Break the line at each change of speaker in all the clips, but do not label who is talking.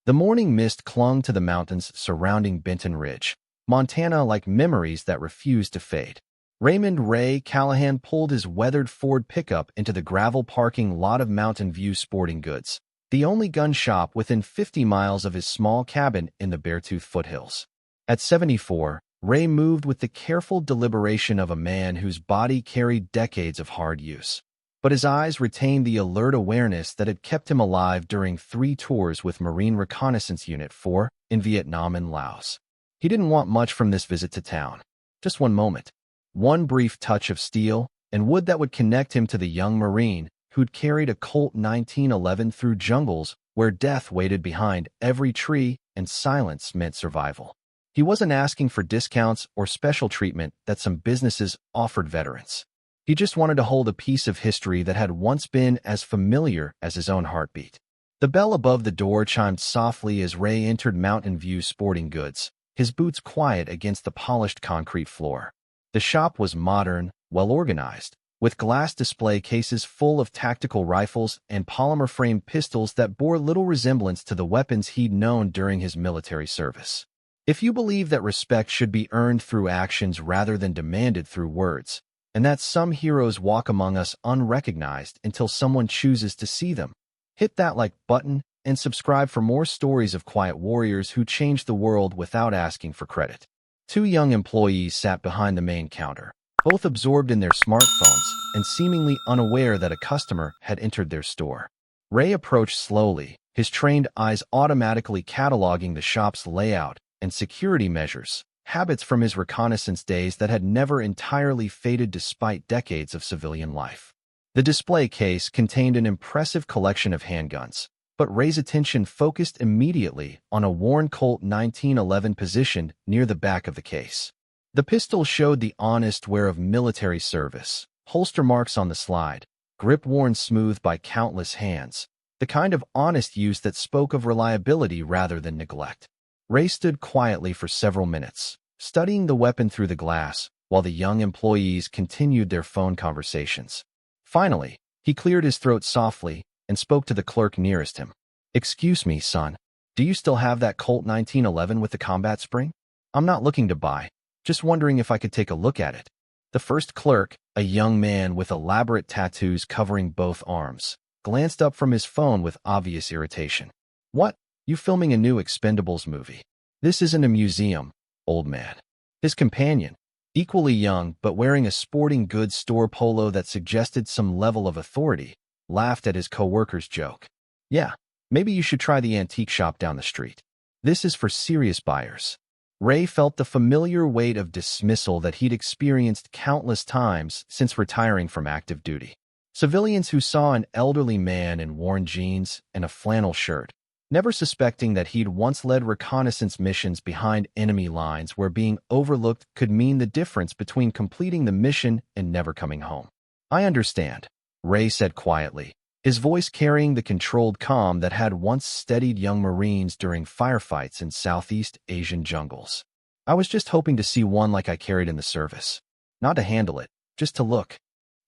The morning mist clung to the mountains surrounding Benton Ridge, Montana, like memories that refused to fade. Raymond Ray Callahan pulled his weathered Ford pickup into the gravel parking lot of Mountain View Sporting Goods, the only gun shop within 50 miles of his small cabin in the Beartooth foothills. At 74, Ray moved with the careful deliberation of a man whose body carried decades of hard use. But his eyes retained the alert awareness that had kept him alive during 3 tours with Marine Reconnaissance Unit 4 in Vietnam and Laos. He didn't want much from this visit to town. Just one moment. One brief touch of steel and wood that would connect him to the young Marine who'd carried a Colt 1911 through jungles where death waited behind every tree and silence meant survival. He wasn't asking for discounts or special treatment that some businesses offered veterans. He just wanted to hold a piece of history that had once been as familiar as his own heartbeat. The bell above the door chimed softly as Ray entered Mountain View Sporting Goods, his boots quiet against the polished concrete floor. The shop was modern, well-organized, with glass display cases full of tactical rifles and polymer-framed pistols that bore little resemblance to the weapons he'd known during his military service. If you believe that respect should be earned through actions rather than demanded through words, and that some heroes walk among us unrecognized until someone chooses to see them, hit that like button and subscribe for more stories of quiet warriors who changed the world without asking for credit. 2 young employees sat behind the main counter, both absorbed in their smartphones and seemingly unaware that a customer had entered their store. Ray approached slowly, his trained eyes automatically cataloging the shop's layout and security measures, habits from his reconnaissance days that had never entirely faded despite decades of civilian life. The display case contained an impressive collection of handguns, but Ray's attention focused immediately on a worn Colt 1911 positioned near the back of the case. The pistol showed the honest wear of military service, holster marks on the slide, grip worn smooth by countless hands, the kind of honest use that spoke of reliability rather than neglect. Ray stood quietly for several minutes, studying the weapon through the glass, while the young employees continued their phone conversations. Finally, he cleared his throat softly and spoke to the clerk nearest him. "Excuse me, son. Do you still have that Colt 1911 with the combat spring? I'm not looking to buy, just wondering if I could take a look at it." The first clerk, a young man with elaborate tattoos covering both arms, glanced up from his phone with obvious irritation. "What? You filming a new Expendables movie? This isn't a museum, old man." His companion, equally young but wearing a sporting goods store polo that suggested some level of authority, laughed at his co-worker's joke. "Yeah, maybe you should try the antique shop down the street. This is for serious buyers." Ray felt the familiar weight of dismissal that he'd experienced countless times since retiring from active duty. Civilians who saw an elderly man in worn jeans and a flannel shirt, never suspecting that he'd once led reconnaissance missions behind enemy lines where being overlooked could mean the difference between completing the mission and never coming home. "I understand," Ray said quietly, his voice carrying the controlled calm that had once steadied young Marines during firefights in Southeast Asian jungles. "I was just hoping to see one like I carried in the service. Not to handle it, just to look."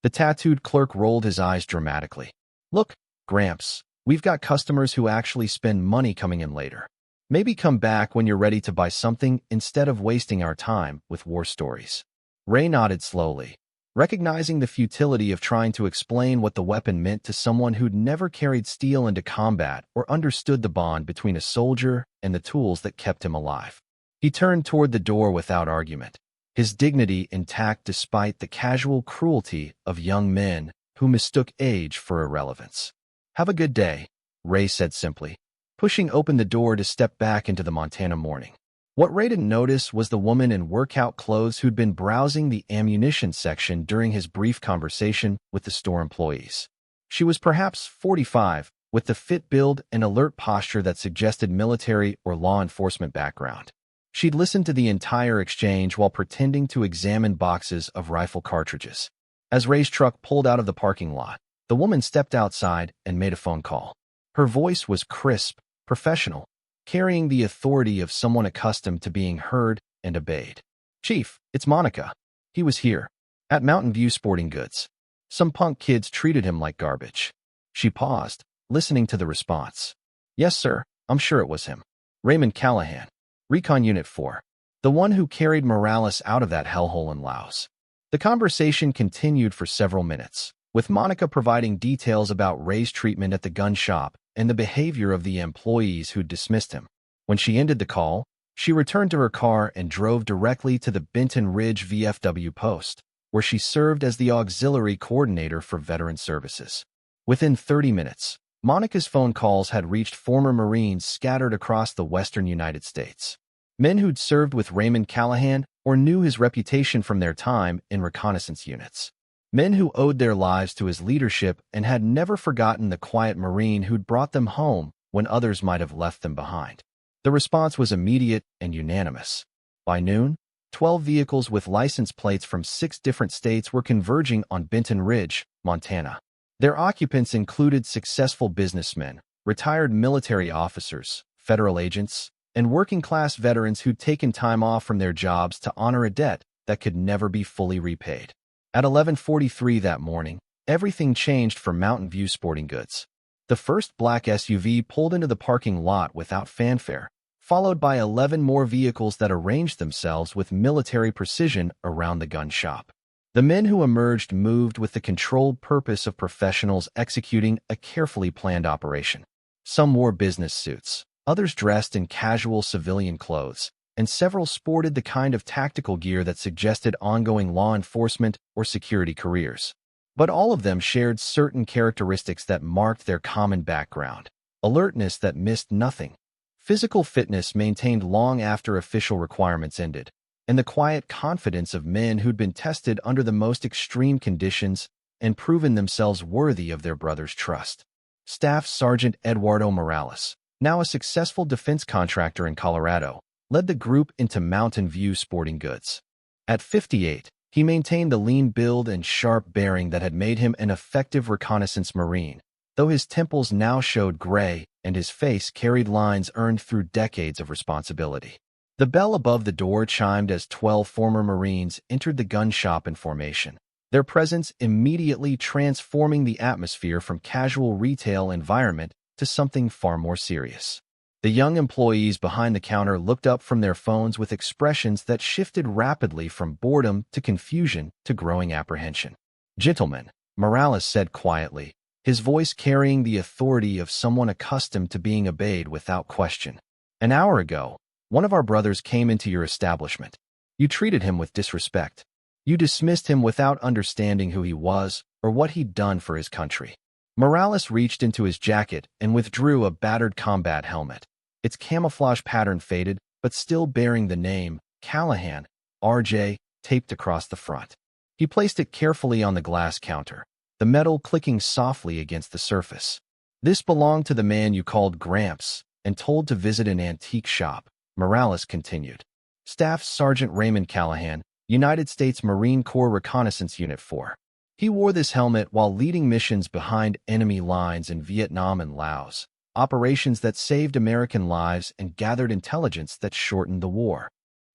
The tattooed clerk rolled his eyes dramatically. "Look, Gramps, we've got customers who actually spend money coming in later. Maybe come back when you're ready to buy something instead of wasting our time with war stories." Ray nodded slowly, recognizing the futility of trying to explain what the weapon meant to someone who'd never carried steel into combat or understood the bond between a soldier and the tools that kept him alive. He turned toward the door without argument, his dignity intact despite the casual cruelty of young men who mistook age for irrelevance. "Have a good day," Ray said simply, pushing open the door to step back into the Montana morning. What Ray didn't notice was the woman in workout clothes who'd been browsing the ammunition section during his brief conversation with the store employees. She was perhaps 45, with the fit build and alert posture that suggested military or law enforcement background. She'd listened to the entire exchange while pretending to examine boxes of rifle cartridges. As Ray's truck pulled out of the parking lot, the woman stepped outside and made a phone call. Her voice was crisp, professional, carrying the authority of someone accustomed to being heard and obeyed. "Chief, it's Monica. He was here, at Mountain View Sporting Goods. Some punk kids treated him like garbage." She paused, listening to the response. "Yes, sir. I'm sure it was him. Raymond Callahan. Recon Unit 4. The one who carried Morales out of that hellhole in Laos. The conversation continued for several minutes, with Monica providing details about Ray's treatment at the gun shop and the behavior of the employees who'd dismissed him. When she ended the call, she returned to her car and drove directly to the Benton Ridge VFW post, where she served as the auxiliary coordinator for veteran services. Within 30 minutes, Monica's phone calls had reached former Marines scattered across the western United States. Men who'd served with Raymond Callahan or knew his reputation from their time in reconnaissance units. Men who owed their lives to his leadership and had never forgotten the quiet Marine who'd brought them home when others might have left them behind. The response was immediate and unanimous. By noon, 12 vehicles with license plates from 6 different states were converging on Benton Ridge, Montana. Their occupants included successful businessmen, retired military officers, federal agents, and working-class veterans who'd taken time off from their jobs to honor a debt that could never be fully repaid. At 11:43 that morning, everything changed for Mountain View Sporting Goods. The first black SUV pulled into the parking lot without fanfare, followed by 11 more vehicles that arranged themselves with military precision around the gun shop. The men who emerged moved with the controlled purpose of professionals executing a carefully planned operation. Some wore business suits, others dressed in casual civilian clothes, and several sported the kind of tactical gear that suggested ongoing law enforcement or security careers. But all of them shared certain characteristics that marked their common background: alertness that missed nothing, physical fitness maintained long after official requirements ended, and the quiet confidence of men who'd been tested under the most extreme conditions and proven themselves worthy of their brother's trust. Staff Sergeant Eduardo Morales, now a successful defense contractor in Colorado, led the group into Mountain View Sporting Goods. At 58, he maintained the lean build and sharp bearing that had made him an effective reconnaissance Marine, though his temples now showed gray and his face carried lines earned through decades of responsibility. The bell above the door chimed as 12 former Marines entered the gun shop in formation, their presence immediately transforming the atmosphere from casual retail environment to something far more serious. The young employees behind the counter looked up from their phones with expressions that shifted rapidly from boredom to confusion to growing apprehension. "Gentlemen," Morales said quietly, his voice carrying the authority of someone accustomed to being obeyed without question. "An hour ago, one of our brothers came into your establishment. You treated him with disrespect. You dismissed him without understanding who he was or what he'd done for his country." Morales reached into his jacket and withdrew a battered combat helmet, its camouflage pattern faded but still bearing the name Callahan, RJ, taped across the front. He placed it carefully on the glass counter, the metal clicking softly against the surface. "This belonged to the man you called Gramps and told to visit an antique shop," Morales continued. "Staff Sergeant Raymond Callahan, United States Marine Corps Reconnaissance Unit 4. He wore this helmet while leading missions behind enemy lines in Vietnam and Laos, operations that saved American lives and gathered intelligence that shortened the war."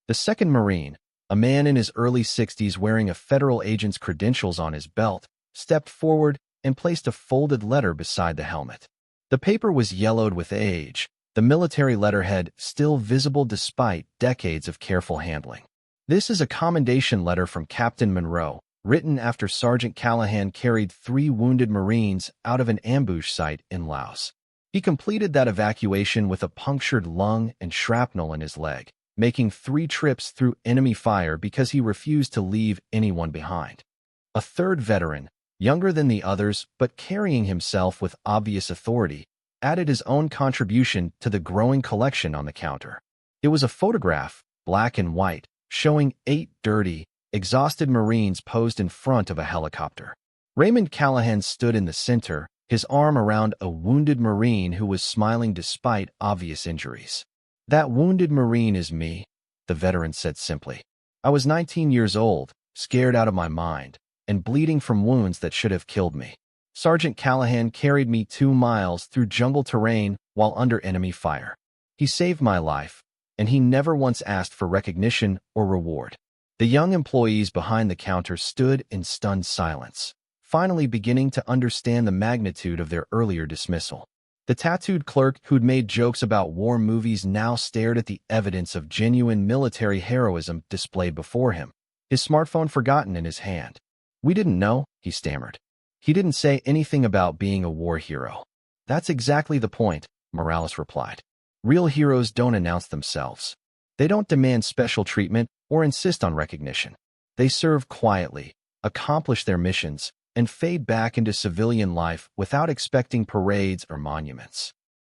The second Marine, a man in his early 60s wearing a federal agent's credentials on his belt, stepped forward and placed a folded letter beside the helmet. The paper was yellowed with age, the military letterhead still visible despite decades of careful handling. "This is a commendation letter from Captain Monroe, written after Sergeant Callahan carried 3 wounded Marines out of an ambush site in Laos. He completed that evacuation with a punctured lung and shrapnel in his leg, making 3 trips through enemy fire because he refused to leave anyone behind." A third veteran, younger than the others but carrying himself with obvious authority, added his own contribution to the growing collection on the counter. It was a photograph, black and white, showing 8 dirty, exhausted Marines posed in front of a helicopter. Raymond Callahan stood in the center, his arm around a wounded Marine who was smiling despite obvious injuries. "That wounded Marine is me," the veteran said simply. "I was 19 years old, scared out of my mind, and bleeding from wounds that should have killed me. Sergeant Callahan carried me 2 miles through jungle terrain while under enemy fire. He saved my life, and he never once asked for recognition or reward." The young employees behind the counter stood in stunned silence, finally beginning to understand the magnitude of their earlier dismissal. The tattooed clerk who'd made jokes about war movies now stared at the evidence of genuine military heroism displayed before him, his smartphone forgotten in his hand. "We didn't know," he stammered. He didn't say anything about being a war hero. "That's exactly the point," Morales replied. "Real heroes don't announce themselves. They don't demand special treatment or insist on recognition. They serve quietly, accomplish their missions, and fade back into civilian life without expecting parades or monuments."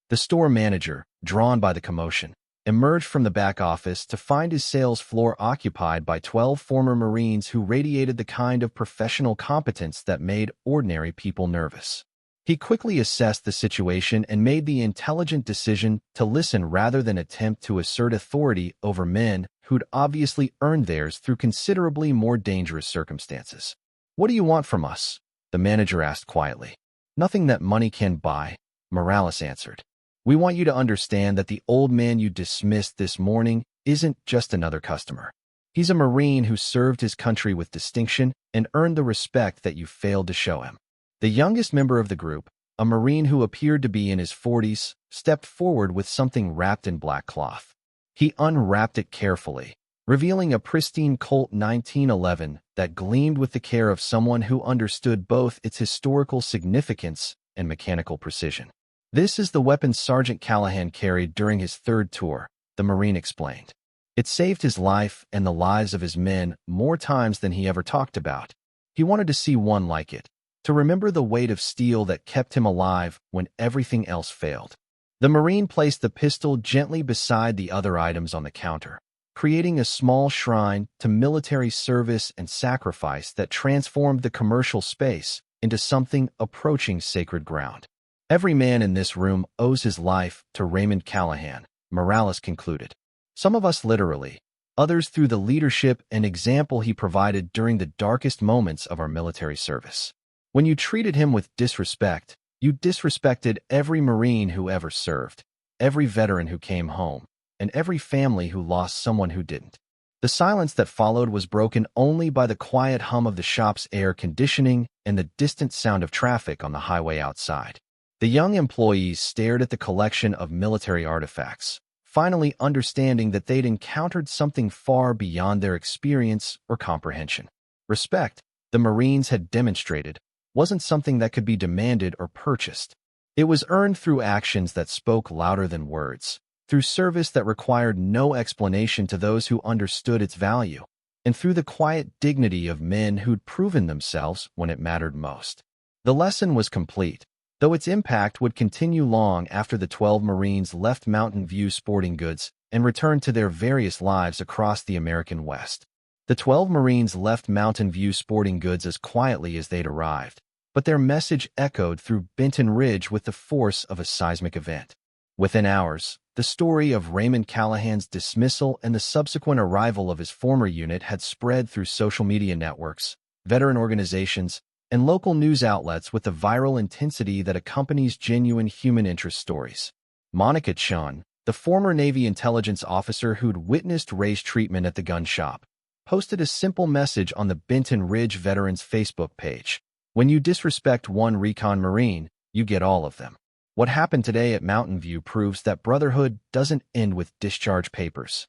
The store manager, drawn by the commotion, emerged from the back office to find his sales floor occupied by 12 former Marines who radiated the kind of professional competence that made ordinary people nervous. He quickly assessed the situation and made the intelligent decision to listen rather than attempt to assert authority over men who'd obviously earned theirs through considerably more dangerous circumstances. "What do you want from us?" the manager asked quietly. "Nothing that money can buy," Morales answered. "We want you to understand that the old man you dismissed this morning isn't just another customer. He's a Marine who served his country with distinction and earned the respect that you failed to show him." The youngest member of the group, a Marine who appeared to be in his 40s, stepped forward with something wrapped in black cloth. He unwrapped it carefully, revealing a pristine Colt 1911 that gleamed with the care of someone who understood both its historical significance and mechanical precision. "This is the weapon Sergeant Callahan carried during his third tour," the Marine explained. "It saved his life and the lives of his men more times than he ever talked about. He wanted to see one like it, to remember the weight of steel that kept him alive when everything else failed." The Marine placed the pistol gently beside the other items on the counter, creating a small shrine to military service and sacrifice that transformed the commercial space into something approaching sacred ground. "Every man in this room owes his life to Raymond Callahan," Morales concluded. "Some of us literally, others through the leadership and example he provided during the darkest moments of our military service. When you treated him with disrespect, you disrespected every Marine who ever served, every veteran who came home, and every family who lost someone who didn't." The silence that followed was broken only by the quiet hum of the shop's air conditioning and the distant sound of traffic on the highway outside. The young employees stared at the collection of military artifacts, finally understanding that they'd encountered something far beyond their experience or comprehension. Respect, the Marines had demonstrated, wasn't something that could be demanded or purchased. It was earned through actions that spoke louder than words, through service that required no explanation to those who understood its value, and through the quiet dignity of men who'd proven themselves when it mattered most. The lesson was complete, though its impact would continue long after the 12 Marines left Mountain View Sporting Goods and returned to their various lives across the American West. The 12 Marines left Mountain View Sporting Goods as quietly as they'd arrived, but their message echoed through Benton Ridge with the force of a seismic event. Within hours, the story of Raymond Callahan's dismissal and the subsequent arrival of his former unit had spread through social media networks, veteran organizations, and local news outlets with the viral intensity that accompanies genuine human interest stories. Monica Chun, the former Navy intelligence officer who'd witnessed Ray's treatment at the gun shop, posted a simple message on the Benton Ridge Veterans Facebook page. "When you disrespect one Recon Marine, you get all of them." What happened today at Mountain View proves that Brotherhood doesn't end with discharge papers.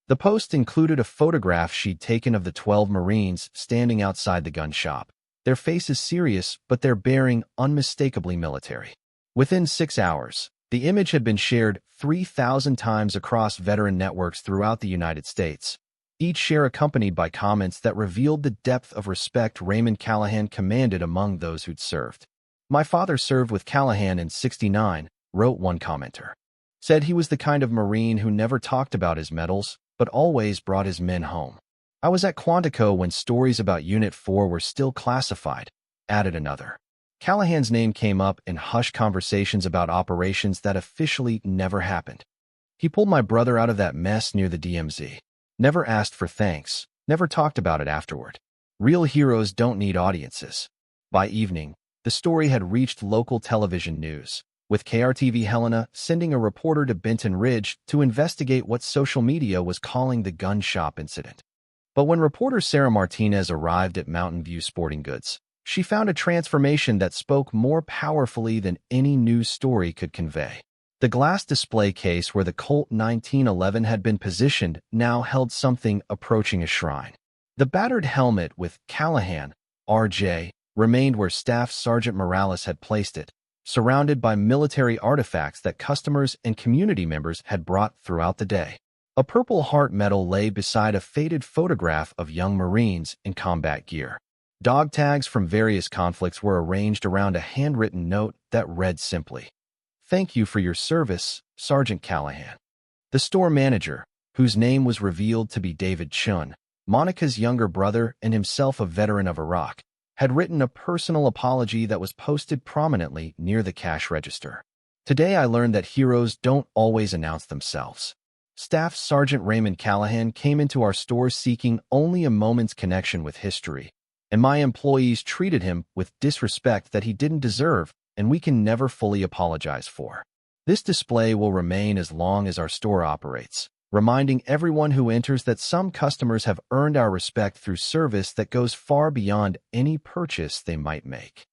The post included a photograph she'd taken of the 12 Marines standing outside the gun shop, their faces serious but their bearing unmistakably military. Within 6 hours, the image had been shared 3,000 times across veteran networks throughout the United States, each share accompanied by comments that revealed the depth of respect Raymond Callahan commanded among those who'd served. "My father served with Callahan in '69, wrote one commenter. Said he was the kind of Marine who never talked about his medals, but always brought his men home. I was at Quantico when stories about Unit 4 were still classified," added another. Callahan's name came up in hushed conversations about operations that officially never happened. "He pulled my brother out of that mess near the DMZ. Never asked for thanks, never talked about it afterward. Real heroes don't need audiences." By evening, the story had reached local television news, with KRTV Helena sending a reporter to Benton Ridge to investigate what social media was calling the gun shop incident. But when reporter Sarah Martinez arrived at Mountain View Sporting Goods, She found a transformation that spoke more powerfully than any news story could convey. The glass display case where the Colt 1911 had been positioned now held something approaching a shrine. The battered helmet with Callahan, R.J., remained where Staff Sergeant Morales had placed it, surrounded by military artifacts that customers and community members had brought throughout the day. A Purple Heart medal lay beside a faded photograph of young Marines in combat gear. Dog tags from various conflicts were arranged around a handwritten note that read simply, "Thank you for your service, Sergeant Callahan." The store manager, whose name was revealed to be David Chun, Monica's younger brother and himself a veteran of Iraq, had written a personal apology that was posted prominently near the cash register. "Today I learned that heroes don't always announce themselves. Staff Sergeant Raymond Callahan came into our store seeking only a moment's connection with history, and my employees treated him with disrespect that he didn't deserve and we can never fully apologize for. This display will remain as long as our store operates, reminding everyone who enters that some customers have earned our respect through service that goes far beyond any purchase they might make."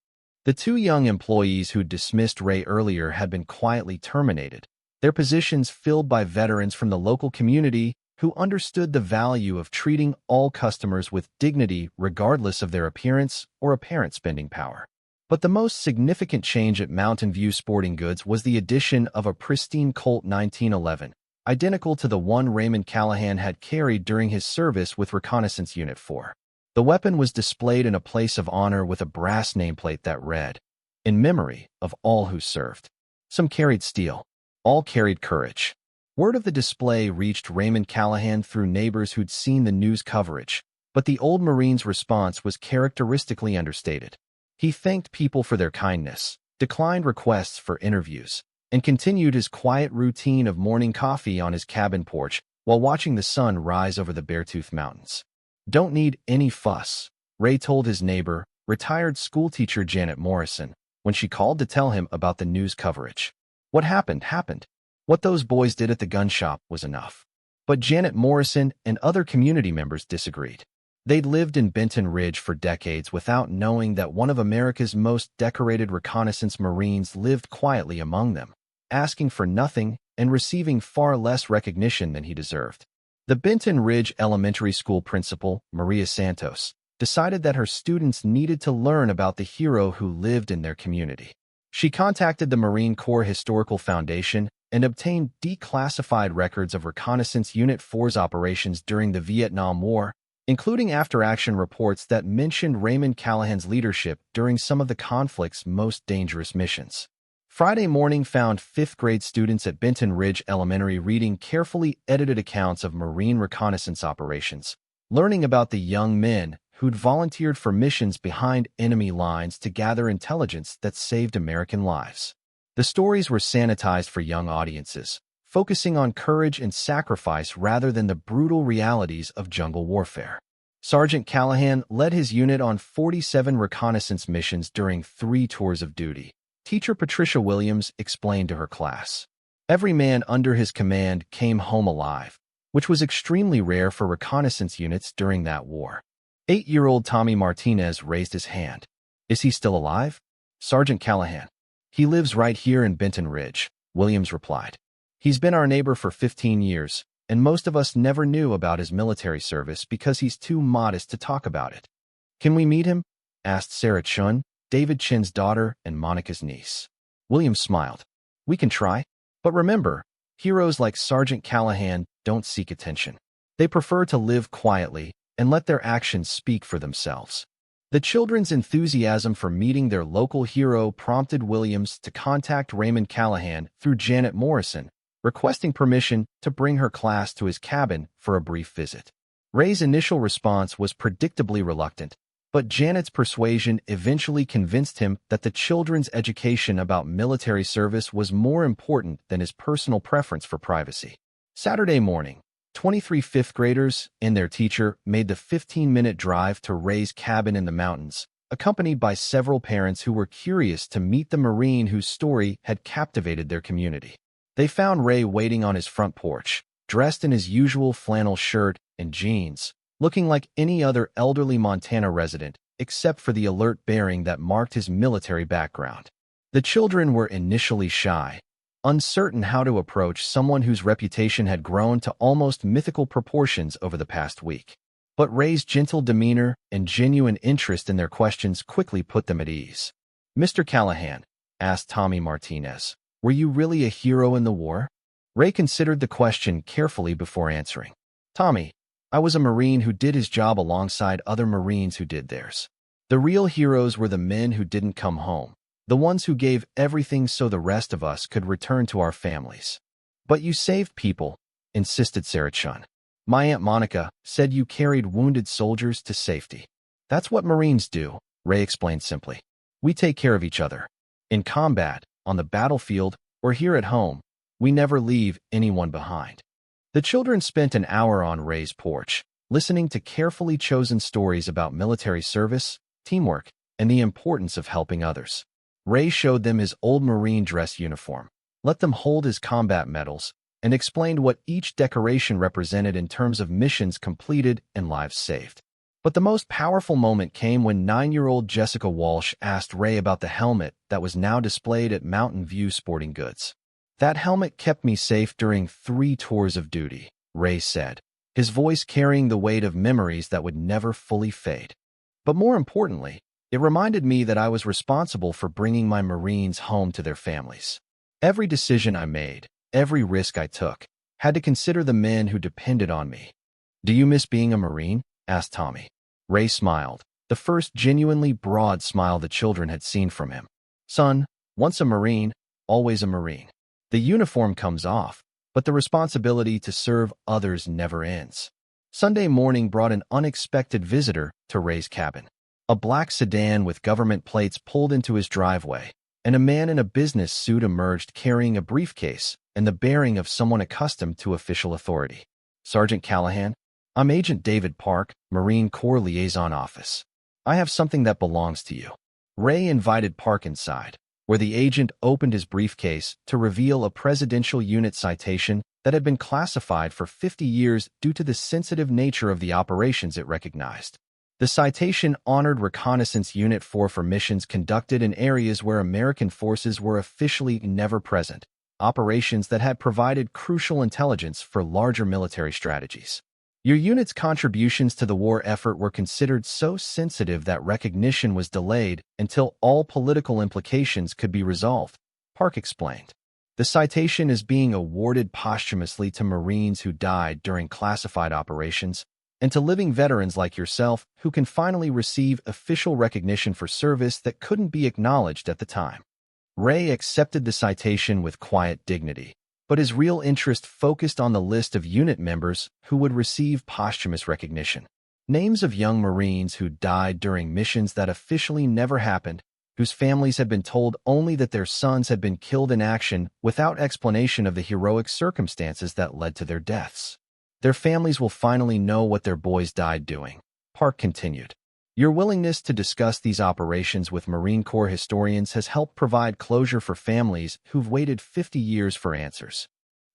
The two young employees who dismissed Ray earlier had been quietly terminated, their positions filled by veterans from the local community who understood the value of treating all customers with dignity regardless of their appearance or apparent spending power. But the most significant change at Mountain View Sporting Goods was the addition of a pristine Colt 1911, identical to the one Raymond Callahan had carried during his service with Reconnaissance Unit 4. The weapon was displayed in a place of honor with a brass nameplate that read, "In memory of all who served." Some carried steel. All carried courage. Word of the display reached Raymond Callahan through neighbors who'd seen the news coverage, but the old Marine's response was characteristically understated. He thanked people for their kindness, declined requests for interviews, and continued his quiet routine of morning coffee on his cabin porch while watching the sun rise over the Beartooth Mountains. "Don't need any fuss," Ray told his neighbor, retired schoolteacher Janet Morrison, when she called to tell him about the news coverage. What happened, happened. What those boys did at the gun shop was enough. But Janet Morrison and other community members disagreed. They'd lived in Benton Ridge for decades without knowing that one of America's most decorated reconnaissance Marines lived quietly among them, asking for nothing and receiving far less recognition than he deserved. The Benton Ridge Elementary School principal, Maria Santos, decided that her students needed to learn about the hero who lived in their community. She contacted the Marine Corps Historical Foundation and obtained declassified records of Reconnaissance Unit 4's operations during the Vietnam War, including after-action reports that mentioned Raymond Callahan's leadership during some of the conflict's most dangerous missions. Friday morning found fifth-grade students at Benton Ridge Elementary reading carefully edited accounts of Marine reconnaissance operations, learning about the young men who'd volunteered for missions behind enemy lines to gather intelligence that saved American lives. The stories were sanitized for young audiences, focusing on courage and sacrifice rather than the brutal realities of jungle warfare. Sergeant Callahan led his unit on 47 reconnaissance missions during 3 tours of duty. Teacher Patricia Williams explained to her class. Every man under his command came home alive, which was extremely rare for reconnaissance units during that war. 8-year-old Tommy Martinez raised his hand. "Is he still alive?" "Sergeant Callahan. He lives right here in Benton Ridge," Williams replied. "He's been our neighbor for 15 years, and most of us never knew about his military service because he's too modest to talk about it." "Can we meet him?" asked Sarah Chun, David Chin's daughter and Monica's niece. Williams smiled. "We can try. But remember, heroes like Sergeant Callahan don't seek attention. They prefer to live quietly and let their actions speak for themselves." The children's enthusiasm for meeting their local hero prompted Williams to contact Raymond Callahan through Janet Morrison, requesting permission to bring her class to his cabin for a brief visit. Ray's initial response was predictably reluctant, but Janet's persuasion eventually convinced him that the children's education about military service was more important than his personal preference for privacy. Saturday morning, 23 fifth graders and their teacher made the 15-minute drive to Ray's cabin in the mountains, accompanied by several parents who were curious to meet the Marine whose story had captivated their community. They found Ray waiting on his front porch, dressed in his usual flannel shirt and jeans, looking like any other elderly Montana resident except for the alert bearing that marked his military background. The children were initially shy, uncertain how to approach someone whose reputation had grown to almost mythical proportions over the past week. But Ray's gentle demeanor and genuine interest in their questions quickly put them at ease. "Mr. Callahan," asked Tommy Martinez, "were you really a hero in the war?" Ray considered the question carefully before answering. "Tommy, I was a Marine who did his job alongside other Marines who did theirs. The real heroes were the men who didn't come home, the ones who gave everything so the rest of us could return to our families." "But you saved people," insisted Sarah Chun. "My Aunt Monica said you carried wounded soldiers to safety." "That's what Marines do," Ray explained simply. "We take care of each other. In combat, on the battlefield, or here at home, we never leave anyone behind." The children spent an hour on Ray's porch, listening to carefully chosen stories about military service, teamwork, and the importance of helping others. Ray showed them his old Marine dress uniform, let them hold his combat medals, and explained what each decoration represented in terms of missions completed and lives saved. But the most powerful moment came when 9-year-old Jessica Walsh asked Ray about the helmet that was now displayed at Mountain View Sporting Goods. "That helmet kept me safe during 3 tours of duty," Ray said, his voice carrying the weight of memories that would never fully fade. "But more importantly, it reminded me that I was responsible for bringing my Marines home to their families. Every decision I made, every risk I took, had to consider the men who depended on me." "Do you miss being a Marine?" asked Tommy. Ray smiled, the first genuinely broad smile the children had seen from him. "Son, once a Marine, always a Marine. The uniform comes off, but the responsibility to serve others never ends." Sunday morning brought an unexpected visitor to Ray's cabin. A black sedan with government plates pulled into his driveway, and a man in a business suit emerged carrying a briefcase and the bearing of someone accustomed to official authority. "Sergeant Callahan, I'm Agent David Park, Marine Corps Liaison Office. I have something that belongs to you." Ray invited Park inside, where the agent opened his briefcase to reveal a Presidential Unit citation that had been classified for 50 years due to the sensitive nature of the operations it recognized. The citation honored Reconnaissance Unit 4 for missions conducted in areas where American forces were officially never present, operations that had provided crucial intelligence for larger military strategies. "Your unit's contributions to the war effort were considered so sensitive that recognition was delayed until all political implications could be resolved," Park explained. "The citation is being awarded posthumously to Marines who died during classified operations, and to living veterans like yourself who can finally receive official recognition for service that couldn't be acknowledged at the time." Ray accepted the citation with quiet dignity, but his real interest focused on the list of unit members who would receive posthumous recognition. Names of young Marines who died during missions that officially never happened, whose families had been told only that their sons had been killed in action without explanation of the heroic circumstances that led to their deaths. "Their families will finally know what their boys died doing," Park continued. "Your willingness to discuss these operations with Marine Corps historians has helped provide closure for families who've waited 50 years for answers."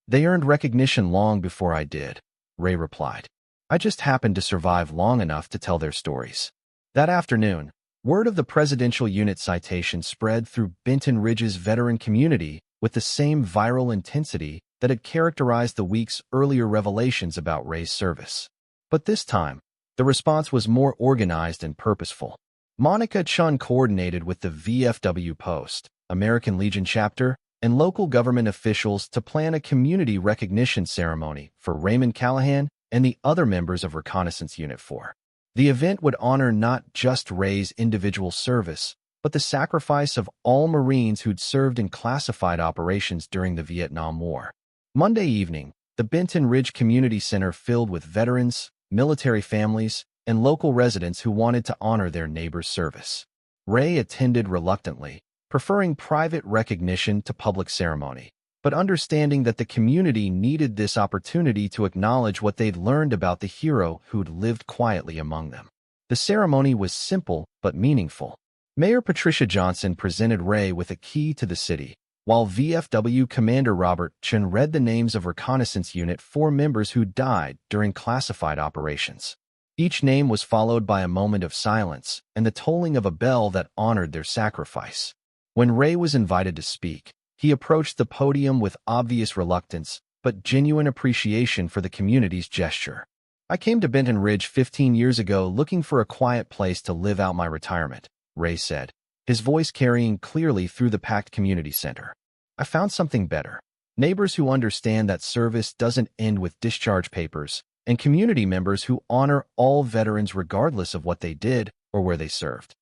"They earned recognition long before I did," Ray replied. "I just happened to survive long enough to tell their stories." That afternoon, word of the Presidential Unit citation spread through Benton Ridge's veteran community with the same viral intensity that had characterized the week's earlier revelations about Ray's service. But this time, the response was more organized and purposeful. Monica Chun coordinated with the VFW Post, American Legion chapter, and local government officials to plan a community recognition ceremony for Raymond Callahan and the other members of Reconnaissance Unit 4. The event would honor not just Ray's individual service, but the sacrifice of all Marines who'd served in classified operations during the Vietnam War. Monday evening, the Benton Ridge Community Center filled with veterans, military families, and local residents who wanted to honor their neighbor's service. Ray attended reluctantly, preferring private recognition to public ceremony, but understanding that the community needed this opportunity to acknowledge what they'd learned about the hero who'd lived quietly among them. The ceremony was simple but meaningful. Mayor Patricia Johnson presented Ray with a key to the city, while VFW Commander Robert Chen read the names of Reconnaissance Unit 4 members who died during classified operations. Each name was followed by a moment of silence and the tolling of a bell that honored their sacrifice. When Ray was invited to speak, he approached the podium with obvious reluctance, but genuine appreciation for the community's gesture. "I came to Benton Ridge 15 years ago looking for a quiet place to live out my retirement," Ray said, his voice carrying clearly through the packed community center. "I found something better. Neighbors who understand that service doesn't end with discharge papers, and community members who honor all veterans regardless of what they did or where they served."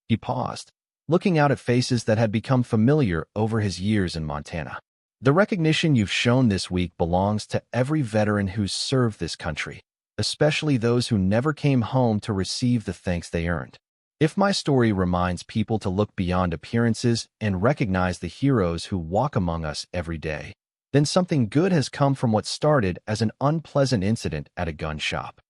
He paused, looking out at faces that had become familiar over his years in Montana. "The recognition you've shown this week belongs to every veteran who's served this country, especially those who never came home to receive the thanks they earned. If my story reminds people to look beyond appearances and recognize the heroes who walk among us every day, then something good has come from what started as an unpleasant incident at a gun shop."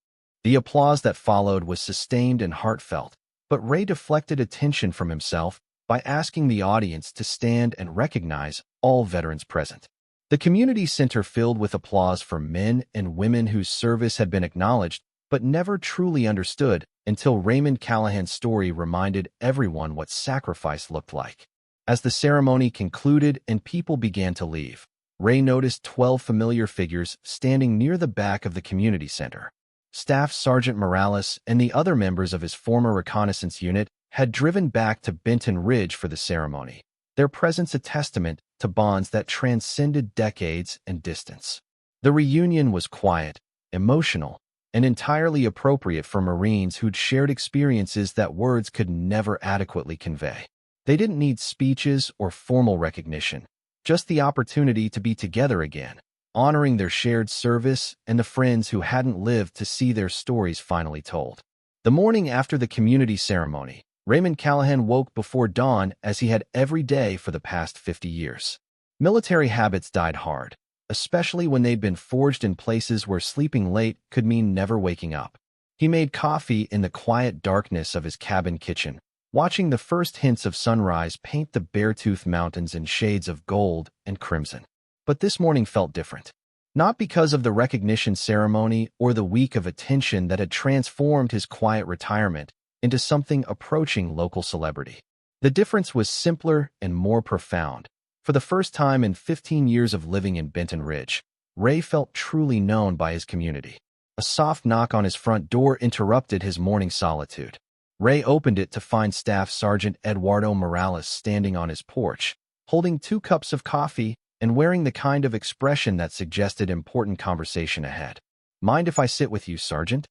The applause that followed was sustained and heartfelt, but Ray deflected attention from himself by asking the audience to stand and recognize all veterans present. The community center filled with applause for men and women whose service had been acknowledged but never truly understood until Raymond Callahan's story reminded everyone what sacrifice looked like. As the ceremony concluded and people began to leave, Ray noticed 12 familiar figures standing near the back of the community center. Staff Sergeant Morales and the other members of his former Reconnaissance Unit had driven back to Benton Ridge for the ceremony, their presence a testament to bonds that transcended decades and distance. The reunion was quiet, emotional, and entirely appropriate for Marines who'd shared experiences that words could never adequately convey. They didn't need speeches or formal recognition, just the opportunity to be together again, honoring their shared service and the friends who hadn't lived to see their stories finally told. The morning after the community ceremony, Raymond Callahan woke before dawn as he had every day for the past 50 years. Military habits died hard, especially when they'd been forged in places where sleeping late could mean never waking up. He made coffee in the quiet darkness of his cabin kitchen, watching the first hints of sunrise paint the Beartooth Mountains in shades of gold and crimson. But this morning felt different. Not because of the recognition ceremony or the week of attention that had transformed his quiet retirement into something approaching local celebrity. The difference was simpler and more profound. For the first time in 15 years of living in Benton Ridge, Ray felt truly known by his community. A soft knock on his front door interrupted his morning solitude. Ray opened it to find Staff Sergeant Eduardo Morales standing on his porch, holding 2 cups of coffee and wearing the kind of expression that suggested important conversation ahead. "Mind if I sit with you, Sergeant?"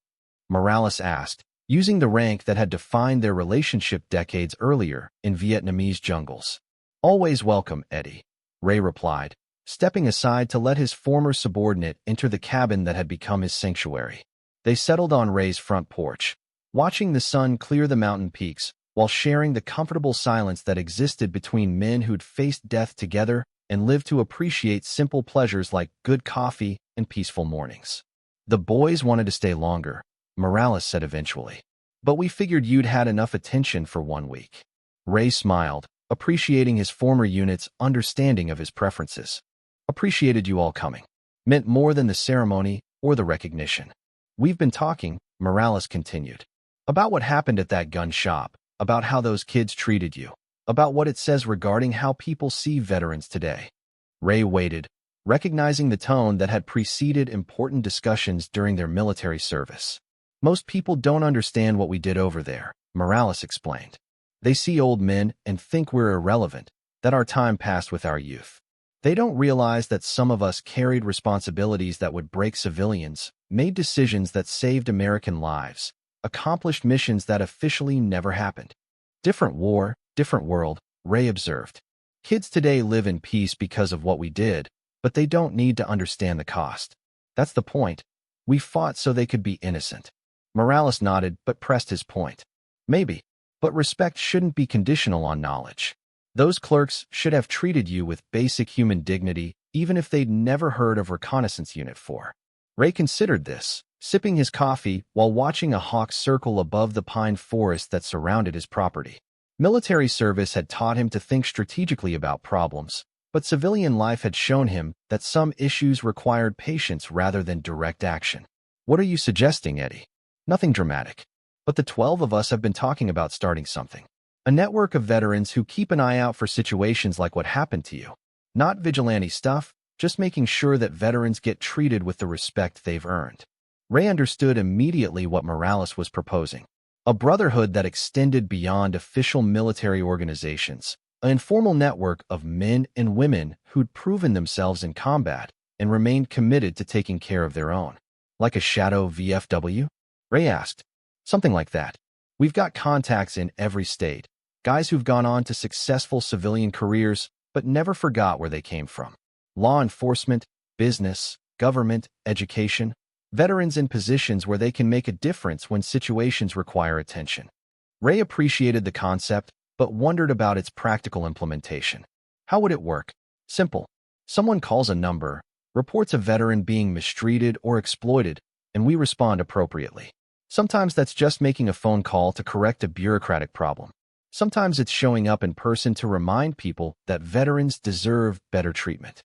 Morales asked, using the rank that had defined their relationship decades earlier in Vietnamese jungles. "Always welcome, Eddie," Ray replied, stepping aside to let his former subordinate enter the cabin that had become his sanctuary. They settled on Ray's front porch, watching the sun clear the mountain peaks while sharing the comfortable silence that existed between men who'd faced death together and lived to appreciate simple pleasures like good coffee and peaceful mornings. "The boys wanted to stay longer," Morales said eventually, "but we figured you'd had enough attention for 1 week." Ray smiled, appreciating his former unit's understanding of his preferences. "Appreciated you all coming. Meant more than the ceremony or the recognition. We've been talking," Morales continued, "about what happened at that gun shop, about how those kids treated you, about what it says regarding how people see veterans today." Ray waited, recognizing the tone that had preceded important discussions during their military service. "Most people don't understand what we did over there," Morales explained. "They see old men and think we're irrelevant, that our time passed with our youth. They don't realize that some of us carried responsibilities that would break civilians, made decisions that saved American lives, accomplished missions that officially never happened. Different war, different world," Ray observed. "Kids today live in peace because of what we did, but they don't need to understand the cost. That's the point. We fought so they could be innocent." Morales nodded but pressed his point. "Maybe, but respect shouldn't be conditional on knowledge. Those clerks should have treated you with basic human dignity, even if they'd never heard of Reconnaissance Unit 4. Ray considered this, sipping his coffee while watching a hawk circle above the pine forest that surrounded his property. Military service had taught him to think strategically about problems, but civilian life had shown him that some issues required patience rather than direct action. "What are you suggesting, Eddie?" Nothing dramatic. But the 12 of us have been talking about starting something. A network of veterans who keep an eye out for situations like what happened to you. Not vigilante stuff, just making sure that veterans get treated with the respect they've earned. Ray understood immediately what Morales was proposing. A brotherhood that extended beyond official military organizations, an informal network of men and women who'd proven themselves in combat and remained committed to taking care of their own. Like a shadow VFW? Ray asked. Something like that. We've got contacts in every state, guys who've gone on to successful civilian careers but never forgot where they came from. Law enforcement, business, government, education, veterans in positions where they can make a difference when situations require attention. Ray appreciated the concept, but wondered about its practical implementation. How would it work? Simple. Someone calls a number, reports a veteran being mistreated or exploited, and we respond appropriately. Sometimes that's just making a phone call to correct a bureaucratic problem. Sometimes it's showing up in person to remind people that veterans deserve better treatment.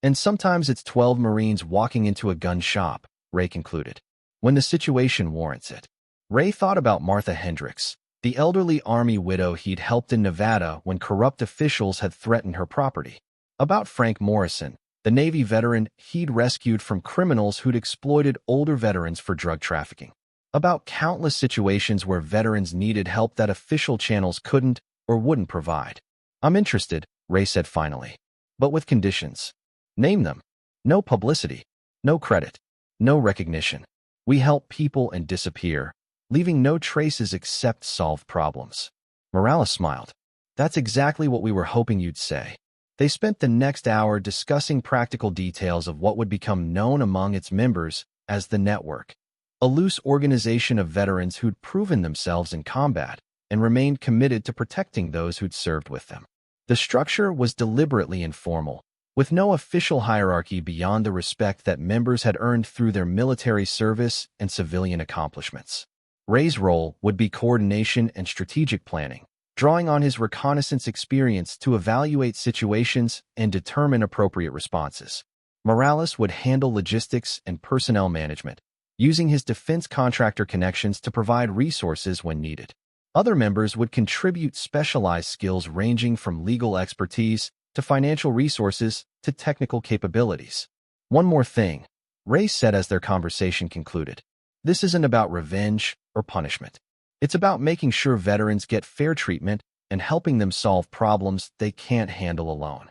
And sometimes it's 12 Marines walking into a gun shop, Ray concluded, when the situation warrants it. Ray thought about Martha Hendricks, the elderly Army widow he'd helped in Nevada when corrupt officials had threatened her property. About Frank Morrison, the Navy veteran he'd rescued from criminals who'd exploited older veterans for drug trafficking. About countless situations where veterans needed help that official channels couldn't or wouldn't provide. I'm interested, Ray said finally. But with conditions. Name them. No publicity. No credit. No recognition. We help people and disappear, leaving no traces except solved problems. Morales smiled. That's exactly what we were hoping you'd say. They spent the next hour discussing practical details of what would become known among its members as the Network, a loose organization of veterans who'd proven themselves in combat and remained committed to protecting those who'd served with them. The structure was deliberately informal, with no official hierarchy beyond the respect that members had earned through their military service and civilian accomplishments. Ray's role would be coordination and strategic planning, drawing on his reconnaissance experience to evaluate situations and determine appropriate responses. Morales would handle logistics and personnel management, using his defense contractor connections to provide resources when needed. Other members would contribute specialized skills ranging from legal expertise to financial resources to technical capabilities. One more thing, Ray said as their conversation concluded. This isn't about revenge or punishment. It's about making sure veterans get fair treatment and helping them solve problems they can't handle alone.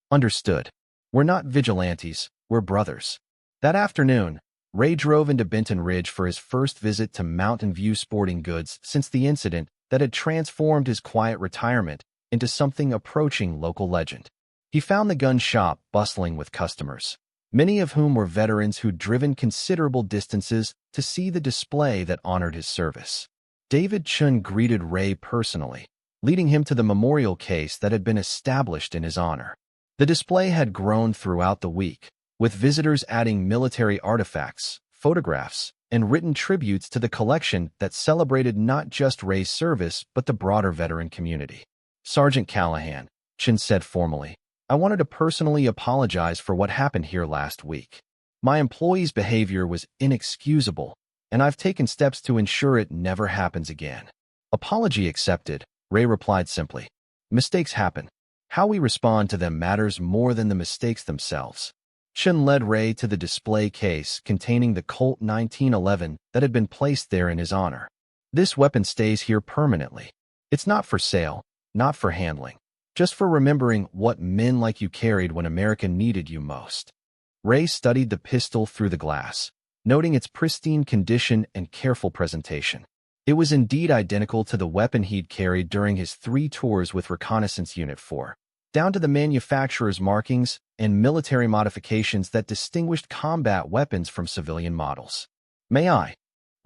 Understood. We're not vigilantes, we're brothers. That afternoon, Ray drove into Benton Ridge for his first visit to Mountain View Sporting Goods since the incident that had transformed his quiet retirement into something approaching local legend. He found the gun shop bustling with customers, many of whom were veterans who'd driven considerable distances to see the display that honored his service. David Chun greeted Ray personally, leading him to the memorial case that had been established in his honor. The display had grown throughout the week, with visitors adding military artifacts, photographs, and written tributes to the collection that celebrated not just Ray's service but the broader veteran community. Sergeant Callahan, Chin said formally, I wanted to personally apologize for what happened here last week. My employees' behavior was inexcusable, and I've taken steps to ensure it never happens again. Apology accepted, Ray replied simply. Mistakes happen. How we respond to them matters more than the mistakes themselves. Chin led Ray to the display case containing the Colt 1911 that had been placed there in his honor. This weapon stays here permanently. It's not for sale, not for handling, just for remembering what men like you carried when America needed you most. Ray studied the pistol through the glass, noting its pristine condition and careful presentation. It was indeed identical to the weapon he'd carried during his 3 tours with Reconnaissance Unit 4, down to the manufacturer's markings and military modifications that distinguished combat weapons from civilian models. May I?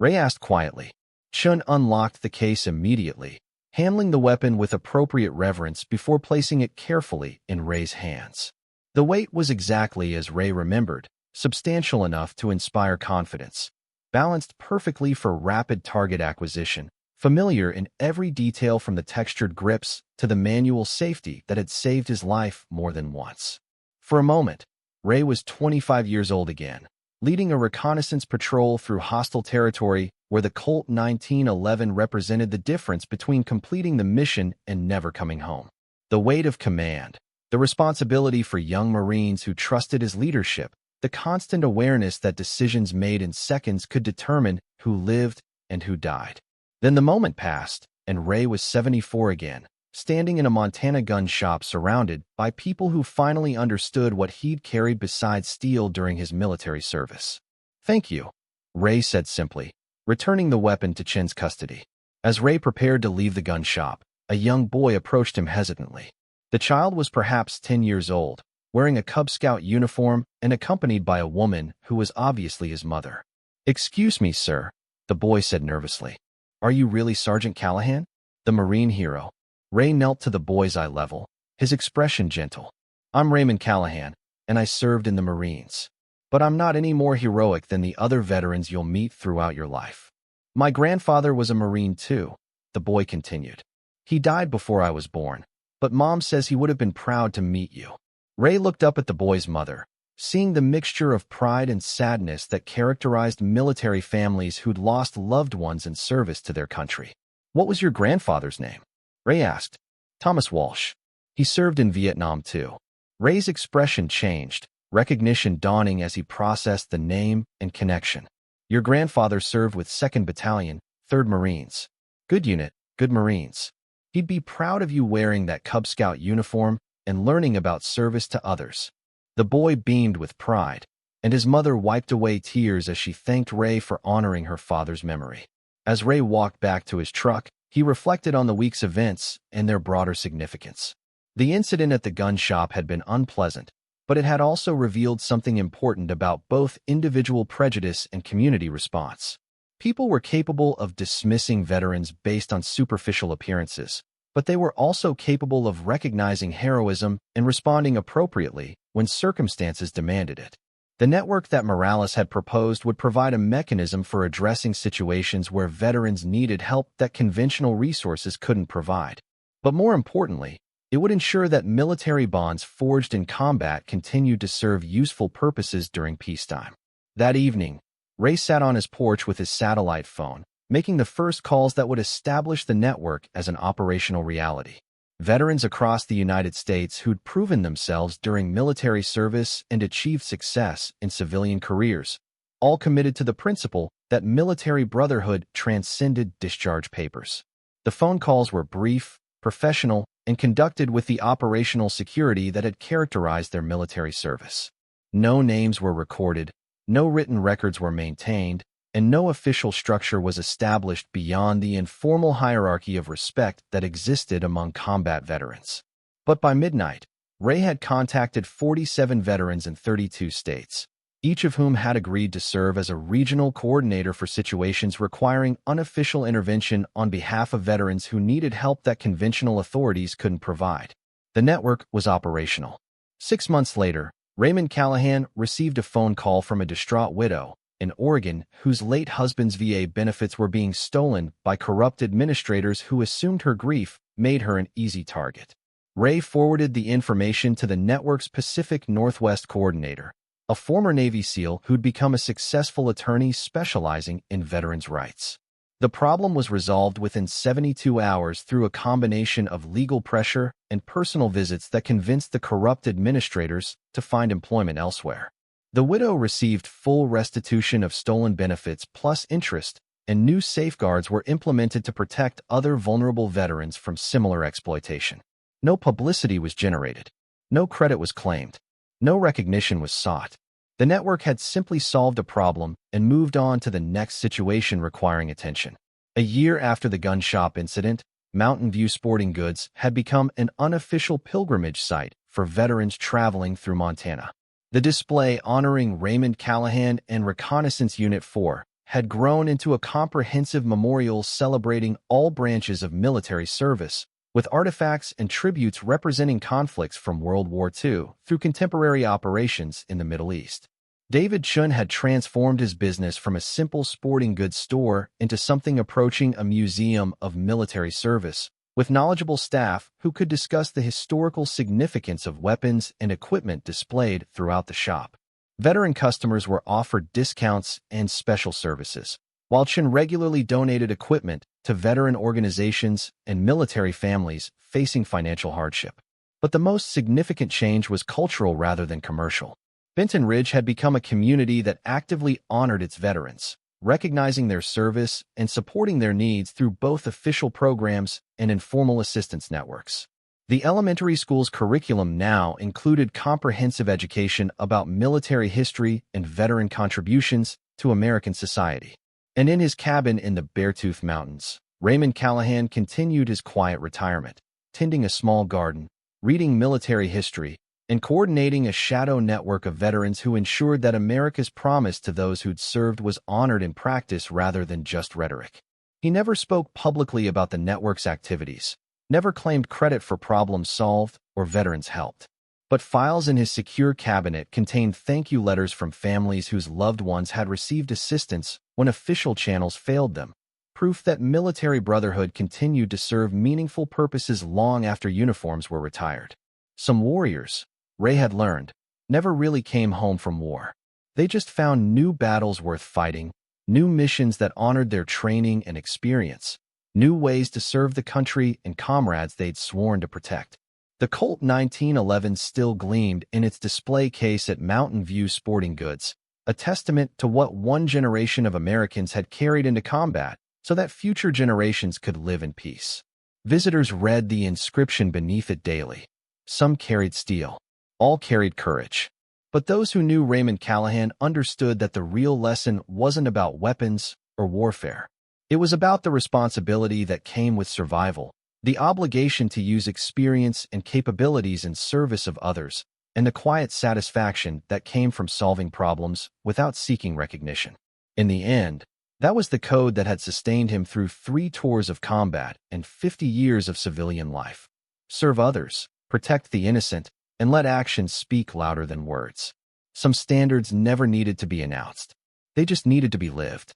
Ray asked quietly. Chun unlocked the case immediately, handling the weapon with appropriate reverence before placing it carefully in Ray's hands. The weight was exactly as Ray remembered, substantial enough to inspire confidence, balanced perfectly for rapid target acquisition, familiar in every detail from the textured grips to the manual safety that had saved his life more than once. For a moment, Ray was 25 years old again, leading a reconnaissance patrol through hostile territory where the Colt 1911 represented the difference between completing the mission and never coming home. The weight of command, the responsibility for young Marines who trusted his leadership, the constant awareness that decisions made in seconds could determine who lived and who died. Then the moment passed, and Ray was 74 again, standing in a Montana gun shop surrounded by people who finally understood what he'd carried beside steel during his military service. "Thank you," Ray said simply, returning the weapon to Chin's custody. As Ray prepared to leave the gun shop, a young boy approached him hesitantly. The child was perhaps 10 years old, wearing a Cub Scout uniform and accompanied by a woman who was obviously his mother. "Excuse me, sir," the boy said nervously. "Are you really Sergeant Callahan, the Marine hero?" Ray knelt to the boy's eye level, his expression gentle. "I'm Raymond Callahan, and I served in the Marines. But I'm not any more heroic than the other veterans you'll meet throughout your life. My grandfather was a Marine too," the boy continued. "He died before I was born, but Mom says he would have been proud to meet you." Ray looked up at the boy's mother, seeing the mixture of pride and sadness that characterized military families who'd lost loved ones in service to their country. "What was your grandfather's name?" Ray asked. "Thomas Walsh. He served in Vietnam too." Ray's expression changed, recognition dawning as he processed the name and connection. "Your grandfather served with 2nd Battalion, 3rd Marines. Good unit, good Marines. He'd be proud of you wearing that Cub Scout uniform and learning about service to others." The boy beamed with pride, and his mother wiped away tears as she thanked Ray for honoring her father's memory. As Ray walked back to his truck, he reflected on the week's events and their broader significance. The incident at the gun shop had been unpleasant, but it had also revealed something important about both individual prejudice and community response. People were capable of dismissing veterans based on superficial appearances, but they were also capable of recognizing heroism and responding appropriately when circumstances demanded it. The network that Morales had proposed would provide a mechanism for addressing situations where veterans needed help that conventional resources couldn't provide. But more importantly, it would ensure that military bonds forged in combat continued to serve useful purposes during peacetime. That evening, Ray sat on his porch with his satellite phone, making the first calls that would establish the network as an operational reality. Veterans across the United States who'd proven themselves during military service and achieved success in civilian careers, all committed to the principle that military brotherhood transcended discharge papers. The phone calls were brief, professional, and conducted with the operational security that had characterized their military service. No names were recorded, no written records were maintained, and no official structure was established beyond the informal hierarchy of respect that existed among combat veterans. But by midnight, Ray had contacted 47 veterans in 32 states, each of whom had agreed to serve as a regional coordinator for situations requiring unofficial intervention on behalf of veterans who needed help that conventional authorities couldn't provide. The network was operational. 6 months later, Raymond Callahan received a phone call from a distraught widow in Oregon whose late husband's VA benefits were being stolen by corrupt administrators who assumed her grief made her an easy target. Ray forwarded the information to the network's Pacific Northwest coordinator, a former Navy SEAL who'd become a successful attorney specializing in veterans' rights. The problem was resolved within 72 hours through a combination of legal pressure and personal visits that convinced the corrupt administrators to find employment elsewhere. The widow received full restitution of stolen benefits plus interest, and new safeguards were implemented to protect other vulnerable veterans from similar exploitation. No publicity was generated. No credit was claimed. No recognition was sought. The network had simply solved a problem and moved on to the next situation requiring attention. A year after the gun shop incident, Mountain View Sporting Goods had become an unofficial pilgrimage site for veterans traveling through Montana. The display honoring Raymond Callahan and Reconnaissance Unit 4 had grown into a comprehensive memorial celebrating all branches of military service, with artifacts and tributes representing conflicts from World War II through contemporary operations in the Middle East. David Chun had transformed his business from a simple sporting goods store into something approaching a museum of military service, with knowledgeable staff who could discuss the historical significance of weapons and equipment displayed throughout the shop. Veteran customers were offered discounts and special services, while Chen regularly donated equipment to veteran organizations and military families facing financial hardship. But the most significant change was cultural rather than commercial. Benton Ridge had become a community that actively honored its veterans, recognizing their service and supporting their needs through both official programs and informal assistance networks. The elementary school's curriculum now included comprehensive education about military history and veteran contributions to American society. And in his cabin in the Beartooth Mountains, Raymond Callahan continued his quiet retirement, tending a small garden, reading military history, and coordinating a shadow network of veterans who ensured that America's promise to those who'd served was honored in practice rather than just rhetoric. He never spoke publicly about the network's activities, never claimed credit for problems solved or veterans helped. But files in his secure cabinet contained thank-you letters from families whose loved ones had received assistance when official channels failed them, proof that military brotherhood continued to serve meaningful purposes long after uniforms were retired. Some warriors, Ray had learned, never really came home from war. They just found new battles worth fighting, new missions that honored their training and experience, new ways to serve the country and comrades they'd sworn to protect. The Colt 1911 still gleamed in its display case at Mountain View Sporting Goods, a testament to what one generation of Americans had carried into combat so that future generations could live in peace. Visitors read the inscription beneath it daily. Some carried steel. All carried courage. But those who knew Raymond Callahan understood that the real lesson wasn't about weapons or warfare. It was about the responsibility that came with survival, the obligation to use experience and capabilities in service of others, and the quiet satisfaction that came from solving problems without seeking recognition. In the end, that was the code that had sustained him through 3 tours of combat and 50 years of civilian life. Serve others, protect the innocent, and let actions speak louder than words. Some standards never needed to be announced. They just needed to be lived.